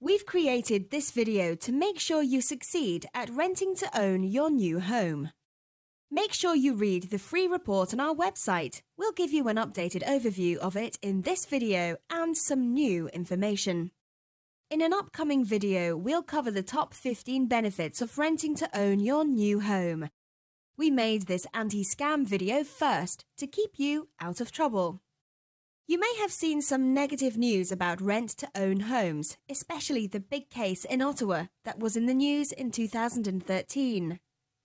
We've created this video to make sure you succeed at renting to own your new home. Make sure you read the free report on our website. We'll give you an updated overview of it in this video and some new information. In an upcoming video, we'll cover the top 15 benefits of renting to own your new home. We made this anti-scam video first to keep you out of trouble. You may have seen some negative news about rent-to-own homes, especially the big case in Ottawa that was in the news in 2013.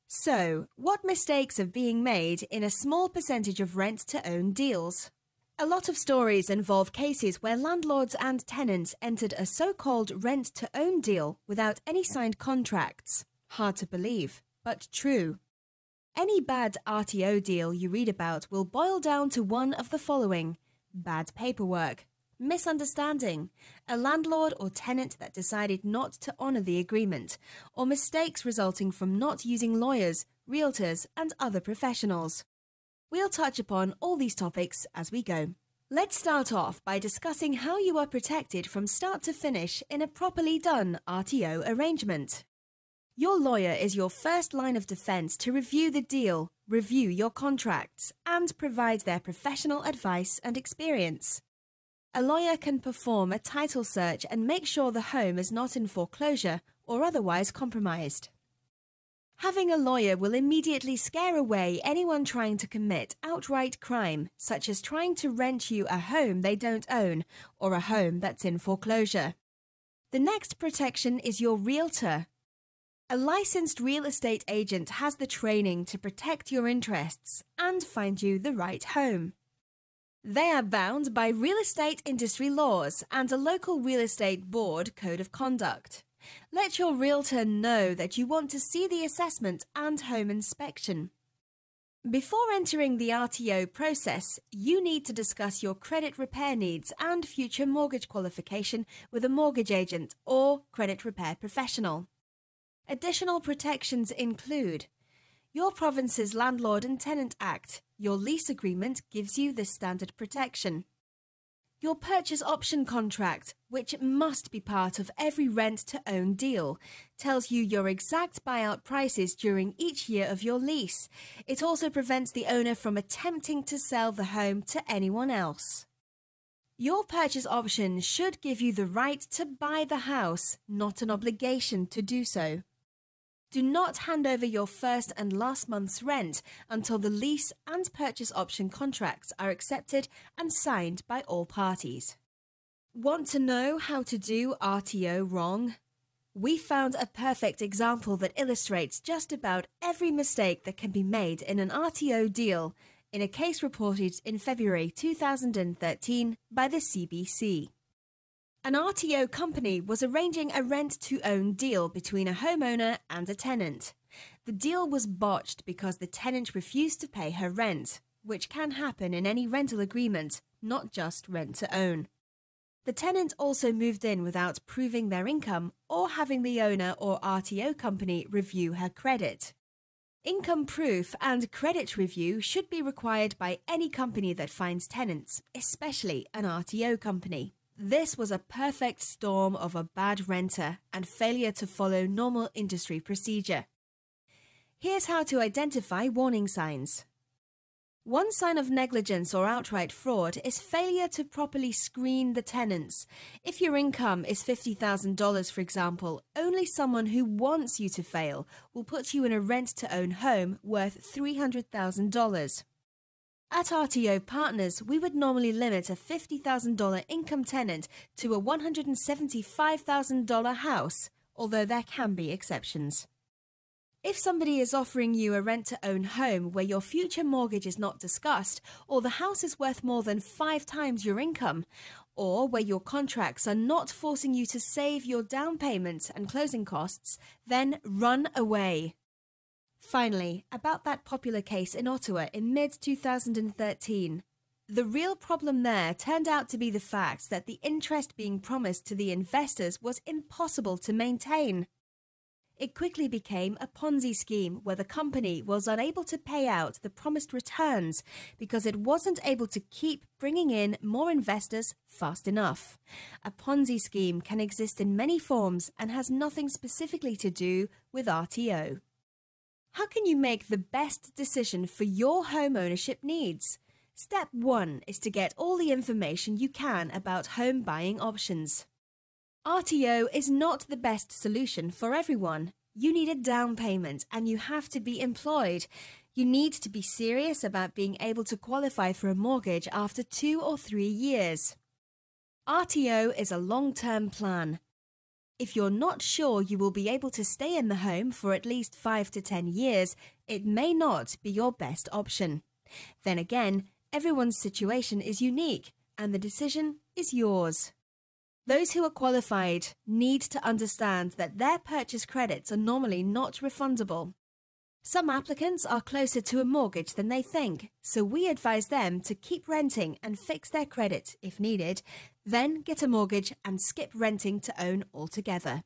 So, what mistakes are being made in a small percentage of rent-to-own deals? A lot of stories involve cases where landlords and tenants entered a so-called rent-to-own deal without any signed contracts. Hard to believe, but true. Any bad RTO deal you read about will boil down to one of the following: bad paperwork, misunderstanding, a landlord or tenant that decided not to honour the agreement, or mistakes resulting from not using lawyers, realtors, and other professionals. We'll touch upon all these topics as we go. Let's start off by discussing how you are protected from start to finish in a properly done RTO arrangement. Your lawyer is your first line of defence to review the deal, review your contracts, and provide their professional advice and experience. A lawyer can perform a title search and make sure the home is not in foreclosure or otherwise compromised. Having a lawyer will immediately scare away anyone trying to commit outright crime, such as trying to rent you a home they don't own or a home that's in foreclosure. The next protection is your realtor. A licensed real estate agent has the training to protect your interests and find you the right home. They are bound by real estate industry laws and a local real estate board code of conduct. Let your realtor know that you want to see the assessment and home inspection. Before entering the RTO process, you need to discuss your credit repair needs and future mortgage qualification with a mortgage agent or credit repair professional. Additional protections include your province's Landlord and Tenant Act. Your lease agreement gives you this standard protection. Your purchase option contract, which must be part of every rent-to-own deal, tells you your exact buyout prices during each year of your lease. It also prevents the owner from attempting to sell the home to anyone else. Your purchase option should give you the right to buy the house, not an obligation to do so. Do not hand over your first and last month's rent until the lease and purchase option contracts are accepted and signed by all parties. Want to know how to do RTO wrong? We found a perfect example that illustrates just about every mistake that can be made in an RTO deal in a case reported in February 2013 by the CBC. An RTO company was arranging a rent-to-own deal between a homeowner and a tenant. The deal was botched because the tenant refused to pay her rent, which can happen in any rental agreement, not just rent-to-own. The tenant also moved in without proving their income or having the owner or RTO company review her credit. Income proof and credit review should be required by any company that finds tenants, especially an RTO company. This was a perfect storm of a bad renter and failure to follow normal industry procedure. Here's how to identify warning signs. One sign of negligence or outright fraud is failure to properly screen the tenants. If your income is $50,000, for example, only someone who wants you to fail will put you in a rent-to-own home worth $300,000. At RTO Partners, we would normally limit a $50,000 income tenant to a $175,000 house, although there can be exceptions. If somebody is offering you a rent-to-own home where your future mortgage is not discussed, or the house is worth more than 5 times your income, or where your contracts are not forcing you to save your down payment and closing costs, then run away. Finally, about that popular case in Ottawa in mid-2013. The real problem there turned out to be the fact that the interest being promised to the investors was impossible to maintain. it quickly became a Ponzi scheme where the company was unable to pay out the promised returns because it wasn't able to keep bringing in more investors fast enough. A Ponzi scheme can exist in many forms and has nothing specifically to do with RTO. How can you make the best decision for your home ownership needs? Step 1 is to get all the information you can about home buying options. RTO is not the best solution for everyone. You need a down payment and you have to be employed. You need to be serious about being able to qualify for a mortgage after 2 or 3 years. RTO is a long-term plan. If you're not sure you will be able to stay in the home for at least 5 to 10 years, it may not be your best option. Then again, everyone's situation is unique and the decision is yours. Those who are qualified need to understand that their purchase credits are normally not refundable. Some applicants are closer to a mortgage than they think, so we advise them to keep renting and fix their credit if needed, then get a mortgage and skip renting to own altogether.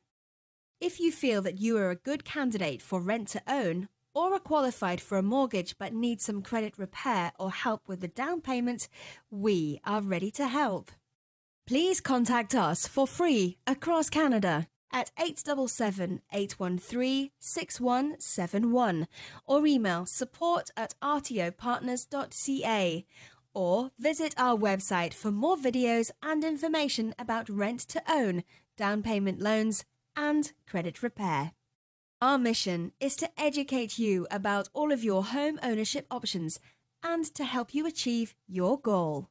If you feel that you are a good candidate for rent to own, or are qualified for a mortgage but need some credit repair or help with the down payment, we are ready to help. Please contact us for free across Canada at 877-813-6171 or email support@rtopartners.ca or visit our website for more videos and information about rent to own, down payment loans and credit repair. Our mission is to educate you about all of your home ownership options and to help you achieve your goal.